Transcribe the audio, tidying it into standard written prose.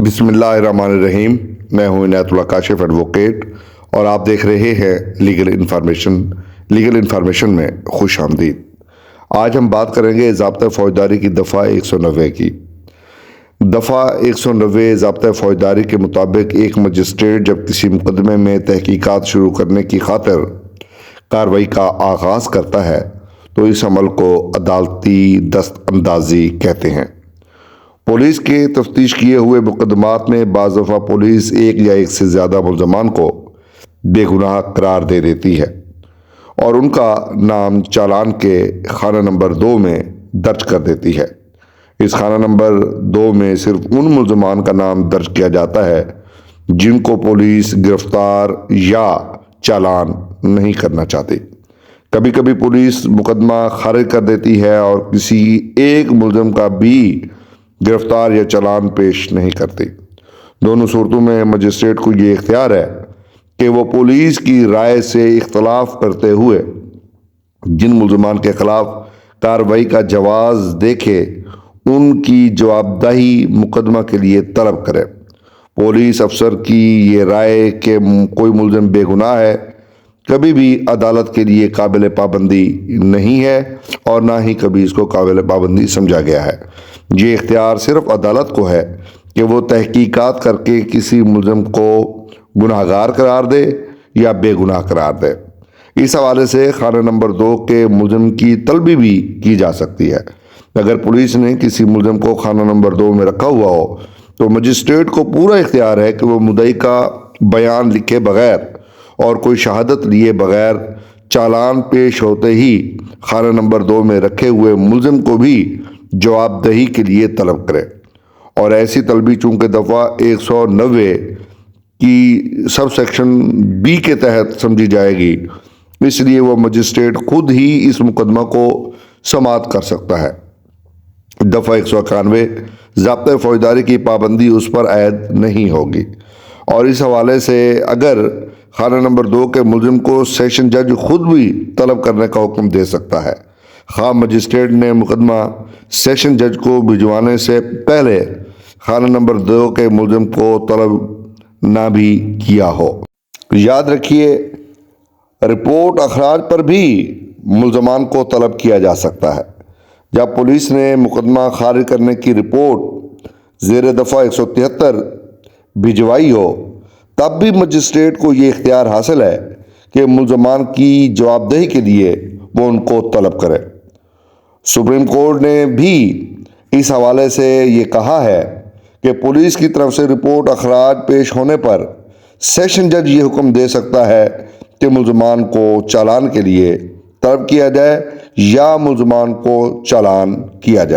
بسم اللہ الرحمن الرحیم۔ میں ہوں عنایت اللہ کاشف ایڈوکیٹ اور آپ دیکھ رہے ہیں لیگل انفارمیشن میں خوش آمدید۔ آج ہم بات کریں گے ضابطۂ فوجداری کی دفعہ 190 کی۔ دفعہ 190 ضابطۂ فوجداری کے مطابق ایک مجسٹریٹ جب کسی مقدمے میں تحقیقات شروع کرنے کی خاطر کارروائی کا آغاز کرتا ہے تو اس عمل کو عدالتی دست اندازی کہتے ہیں۔ پولیس کے تفتیش کیے ہوئے مقدمات میں بعض دفعہ پولیس ایک یا ایک سے زیادہ ملزمان کو بے گناہ قرار دے دیتی ہے اور ان کا نام چالان کے خانہ نمبر 2 میں درج کر دیتی ہے۔ اس خانہ نمبر 2 میں صرف ان ملزمان کا نام درج کیا جاتا ہے جن کو پولیس گرفتار یا چالان نہیں کرنا چاہتی۔ کبھی کبھی پولیس مقدمہ خارج کر دیتی ہے اور کسی ایک ملزم کا بھی گرفتار یا چالان پیش نہیں کرتی۔ دونوں صورتوں میں مجسٹریٹ کو یہ اختیار ہے کہ وہ پولیس کی رائے سے اختلاف کرتے ہوئے جن ملزمان کے خلاف کارروائی کا جواز دیکھے ان کی جواب دہی مقدمہ کے لیے طلب کرے۔ پولیس افسر کی یہ رائے کہ کوئی ملزم بے گناہ ہے کبھی بھی عدالت کے لیے قابل پابندی نہیں ہے اور نہ ہی کبھی اس کو قابل پابندی سمجھا گیا ہے۔ یہ اختیار صرف عدالت کو ہے کہ وہ تحقیقات کر کے کسی ملزم کو گناہ گار قرار دے یا بے گناہ قرار دے۔ اس حوالے سے خانہ نمبر 2 کے ملزم کی طلبی بھی کی جا سکتی ہے۔ اگر پولیس نے کسی ملزم کو خانہ نمبر 2 میں رکھا ہوا ہو تو مجسٹریٹ کو پورا اختیار ہے کہ وہ مدعی کا بیان لکھے بغیر اور کوئی شہادت لیے بغیر چالان پیش ہوتے ہی خانہ نمبر 2 میں رکھے ہوئے ملزم کو بھی جواب دہی کے لیے طلب کرے، اور ایسی طلبی چونکہ دفعہ 190 کی سب سیکشن بی کے تحت سمجھی جائے گی، اس لیے وہ مجسٹریٹ خود ہی اس مقدمہ کو سماعت کر سکتا ہے۔ دفعہ 191 ضابطۂ فوجداری کی پابندی اس پر عائد نہیں ہوگی، اور اس حوالے سے اگر خانہ نمبر 2 کے ملزم کو سیشن جج خود بھی طلب کرنے کا حکم دے سکتا ہے، خواہ مجسٹریٹ نے مقدمہ سیشن جج کو بھجوانے سے پہلے خانہ نمبر 2 کے ملزم کو طلب نہ بھی کیا ہو۔ یاد رکھیے، رپورٹ اخراج پر بھی ملزمان کو طلب کیا جا سکتا ہے۔ جب پولیس نے مقدمہ خارج کرنے کی رپورٹ زیر دفعہ 173 بھجوائی ہو تب بھی مجسٹریٹ کو یہ اختیار حاصل ہے کہ ملزمان کی جواب دہی کے لیے وہ ان کو طلب کرے۔ سپریم کورٹ نے بھی اس حوالے سے یہ کہا ہے کہ پولیس کی طرف سے رپورٹ اخراج پیش ہونے پر سیشن جج یہ حکم دے سکتا ہے کہ ملزمان کو چالان کے لیے طلب کیا جائے یا ملزمان کو چالان کیا جائے۔